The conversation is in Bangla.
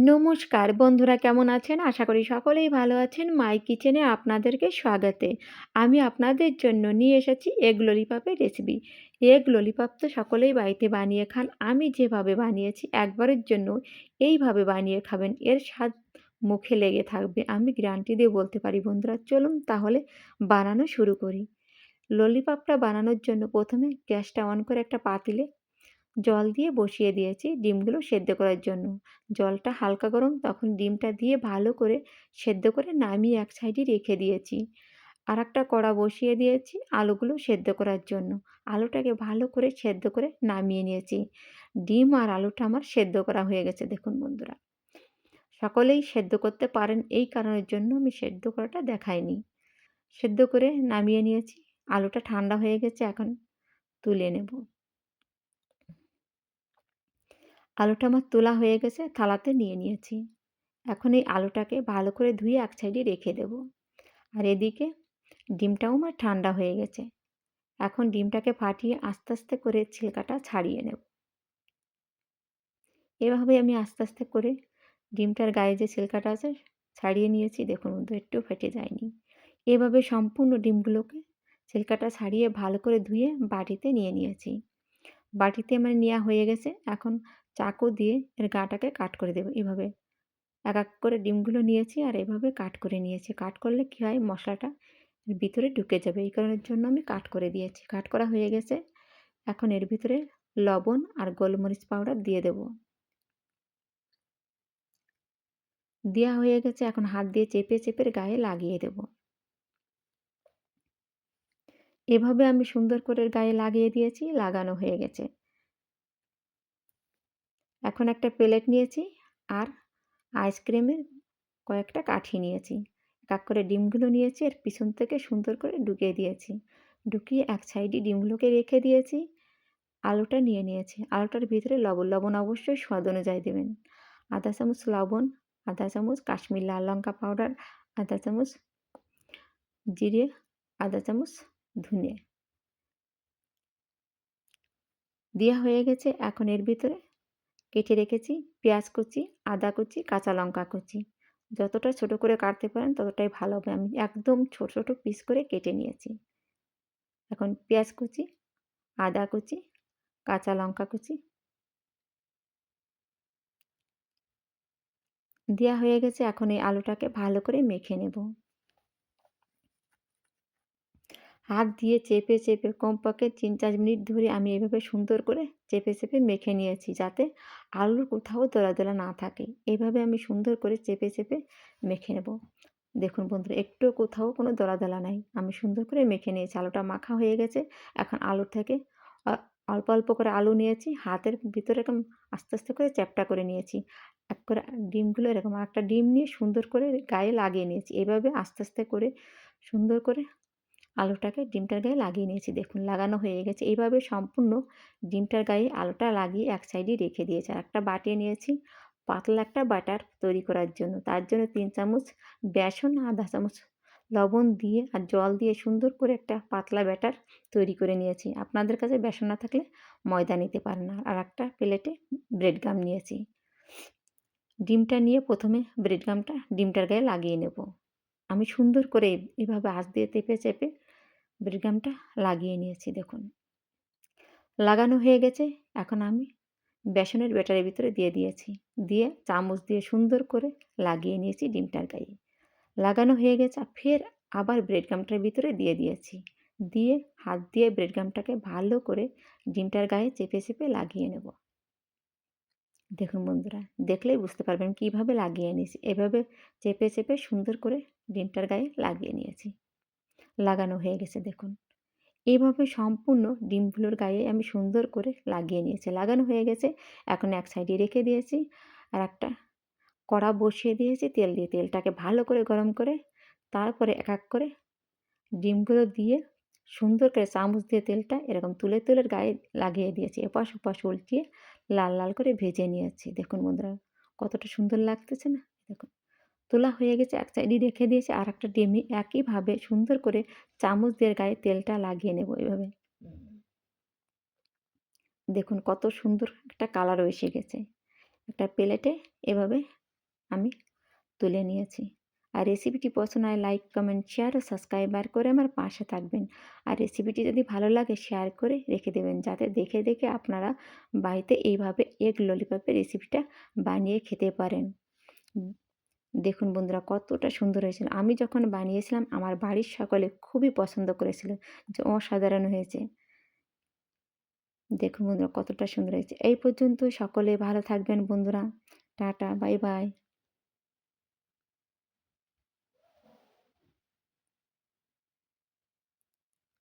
নমস্কার বন্ধুরা, কেমন আছেন? আশা করি সকলেই ভালো আছেন। মাই কিচেনে আপনাদেরকে স্বাগতে। আমি আপনাদের জন্য নিয়ে এসেছি এগ ললিপপের রেসিপি। এগ ললিপপ তো সকলেই বাড়িতে বানিয়ে খান। আমি যেভাবে বানিয়েছি একবারের জন্য এইভাবে বানিয়ে খাবেন। এর স্বাদ মুখে লেগে থাকবে। আমি গ্যারান্টি দিয়ে বলতে পারি বন্ধুরা। চলুন তাহলে বানানো শুরু করি। ললিপপটা বানানোর জন্য প্রথমে গ্যাসটা অন করে একটা পাতিলে জল দিয়ে বসিয়ে দিয়েছি ডিমগুলো সেদ্ধ করার জন্য। জলটা হালকা গরম, তখন ডিমটা দিয়ে ভালো করে সেদ্ধ করে নামিয়ে এক সাইডে রেখে দিয়েছি। আরেকটা কড়া বসিয়ে দিয়েছি আলুগুলো সেদ্ধ করার জন্য। আলুটাকে ভালো করে সেদ্ধ করে নামিয়ে নিয়েছি। ডিম আর আলুটা আমার সেদ্ধ করা হয়ে গেছে দেখুন বন্ধুরা। সকলেই সেদ্ধ করতে পারেন, এই কারণের জন্য আমি সেদ্ধ করাটা দেখাইনি। সেদ্ধ করে নামিয়ে নিয়েছি। আলুটা ঠান্ডা হয়ে গেছে, এখন তুলে নেব। আলুটা আমার তোলা হয়ে গেছে, থালাতে নিয়ে নিয়েছি। এখন এই আলুটাকে ভালো করে ধুয়ে এক সাইডে রেখে দেব। আর এদিকে ডিমটাও আমার ঠান্ডা হয়ে গেছে। এখন ডিমটাকে ফাটিয়ে আস্তে আস্তে করে ছিলকাটা ছাড়িয়ে নেব। এভাবে আমি আস্তে আস্তে করে ডিমটার গায়ে যে ছিলকাটা আছে ছাড়িয়ে নিয়েছি। দেখুন বন্ধু, একটু ফেটে যায়নি। এভাবে সম্পূর্ণ ডিমগুলোকে ছিলকাটা ছাড়িয়ে ভালো করে ধুয়ে বাটিতে নিয়ে নিয়েছি। বাটিতে আমার নেওয়া হয়ে গেছে। এখন চাকু দিয়ে এর গাটাকে কাট করে দেবো এভাবে। এক এক করে ডিমগুলো নিয়েছি আর এভাবে কাট করে নিয়েছি। কাট করলে কী হয়, মশলাটা এর ভিতরে ঢুকে যাবে, এই কারণের জন্য আমি কাট করে দিয়েছি। কাট করা হয়ে গেছে। এখন এর ভিতরে লবণ আর গোলমরিচ পাউডার দিয়ে দেব। দেওয়া হয়ে গেছে। এখন হাত দিয়ে চেপে চেপে গায়ে লাগিয়ে দেব। এভাবে আমি সুন্দর করে গায়ে লাগিয়ে দিয়েছি, লাগানো হয়ে গেছে। এখন একটা প্লেট নিয়েছি আর আইসক্রিমের কয়েকটা কাঠি নিয়েছি। এক এক করে ডিমগুলো নিয়েছি আর পিছন থেকে সুন্দর করে ঢুকিয়ে দিয়েছি। ঢুকিয়ে এক সাইডে ডিমগুলোকে রেখে দিয়েছি। আলুটা নিয়ে নিয়েছি। আলুটার ভিতরে লবণ অবশ্যই স্বাদ অনুযায়ী দেবেন। আধা চামচ লবণ, আধা চামচ কাশ্মীর লাল লঙ্কা পাউডার, আধা চামচ জিরে, আধা চামচ ধনে দেওয়া হয়ে গেছে। এখন এর ভিতরে কেটে রেখেছি পেঁয়াজ কুচি, আদা কুচি, কাঁচা লঙ্কা কুচি। যতটা ছোট করে কাটতে পারেন ততটাই ভালো হবে। আমি একদম ছোট ছোট পিস করে কেটে নিয়েছি। এখন পেঁয়াজ কুচি, আদা কুচি, কাঁচা লঙ্কা কুচি দেওয়া হয়ে গেছে। এখন এই আলুটাকে ভালো করে মেখে নেব। হাত দিয়ে চেপে চেপে কমপক্ষে ৩-৪ মিনিট ধরে আমি এভাবে সুন্দর করে চেপে চেপে মেখে নিয়েছি, যাতে আলুর কোথাও দলা দলা না থাকে। এভাবে আমি সুন্দর করে চেপে চেপে মেখে নেব। দেখুন বন্ধুরা, একটুও কোথাও কোনো দলা দলা নাই। আমি সুন্দর করে মেখে নিয়েছি। আলুটা মাখা হয়ে গেছে। এখন আলুর থেকে অ অল্প অল্প করে আলু নিয়েছি। হাতের ভিতরে এরকম আস্তে আস্তে করে চ্যাপ্টা করে নিয়েছি। এক করে ডিমগুলো এরকম একটা ডিম নিয়ে সুন্দর করে গায়ে লাগিয়ে নিয়েছি। এভাবে আস্তে আস্তে করে সুন্দর করে আলুটাকে ডিমটার গায়ে লাগিয়ে নিয়েছি। দেখুন লাগানো হয়ে গেছে। এইভাবে সম্পূর্ণ ডিমটার গায়ে আলুটা লাগিয়ে এক সাইডে রেখে দিয়েছি। আর একটা বাটি নিয়েছি পাতলা একটা বাটার তৈরি করার জন্য। তার জন্য ৩ চামচ বেসন, আধা চামচ লবণ দিয়ে আর জল দিয়ে সুন্দর করে একটা পাতলা ব্যাটার তৈরি করে নিয়েছি। আপনাদের কাছে বেসন না থাকলে ময়দা নিতে পারেন। আর একটা প্লেটে ব্রেড গাম নিয়েছি। ডিমটা নিয়ে প্রথমে ব্রেড গামটা ডিমটার গায়ে লাগিয়ে নেব। আমি সুন্দর করে এভাবে আঁচ দিয়ে চেপে চেপে ব্রেড গামটা লাগিয়ে নিয়েছি। দেখুন লাগানো হয়ে গেছে। এখন আমি বেসনের ব্যাটারের ভিতরে দিয়ে দিয়েছি। দিয়ে চামচ দিয়ে সুন্দর করে লাগিয়ে নিয়েছি ডিমটার গায়ে। লাগানো হয়ে গেছে। ফের আবার ব্রেড গামটার ভিতরে দিয়ে দিয়েছি। দিয়ে হাত দিয়ে ব্রেড গামটাকে ভালো করে ডিমটার গায়ে চেপে চেপে লাগিয়ে নেব। দেখুন বন্ধুরা, দেখলেই বুঝতে পারবেন কীভাবে লাগিয়ে নিয়েছি। এভাবে চেপে চেপে সুন্দর করে ডিমটার গায়ে লাগিয়ে নিয়েছি। লাগানো হয়ে গেছে দেখুন। এইভাবে সম্পূর্ণ ডিমগুলোর গায়ে আমি সুন্দর করে লাগিয়ে নিয়েছি। লাগানো হয়ে গেছে। এখন এক সাইডে রেখে দিয়েছি। আর একটা কড়া বসিয়ে দিয়েছি তেল দিয়ে। তেলটাকে ভালো করে গরম করে তারপরে এক এক করে ডিমগুলো দিয়ে সুন্দর করে চামচ দিয়ে তেলটা এরকম তুলে তুলে গায়ে লাগিয়ে দিয়েছি। এপাশ ওপাশ উল্টিয়ে লাল লাল করে ভেজে নিয়েছি। দেখুন বন্ধুরা, কতটা সুন্দর লাগতেছে না? দেখুন তোলা হয়ে গেছে। এক সাইডে রেখে দিয়েছি। আর একটা ডিমই একইভাবে সুন্দর করে চামচ দিয়ে গায়ে তেলটা লাগিয়ে নেব এভাবে। দেখুন কত সুন্দর একটা কালারও এসে গেছে। একটা প্লেটে এভাবে আমি তুলে নিয়েছি। আর রেসিপিটি পছন্দ হয় লাইক, কমেন্ট, শেয়ার ও সাবস্ক্রাইবার করে আমার পাশে থাকবেন। আর রেসিপিটি যদি ভালো লাগে শেয়ার করে রেখে দেবেন যাতে দেখে আপনারা বাড়িতে এইভাবে এগ ললিপপের রেসিপিটা বানিয়ে খেতে পারেন। উম দেখুন বন্ধুরা কতটা সুন্দর হয়েছিল। আমি যখন বানিয়েছিলাম আমার বাড়ির সকলে খুবই পছন্দ করেছিল যে অসাধারণ হয়েছে। দেখুন বন্ধুরা কতটা সুন্দর হয়েছে। এই পর্যন্ত সকলে ভালো থাকবেন বন্ধুরা। Tata, bye bye.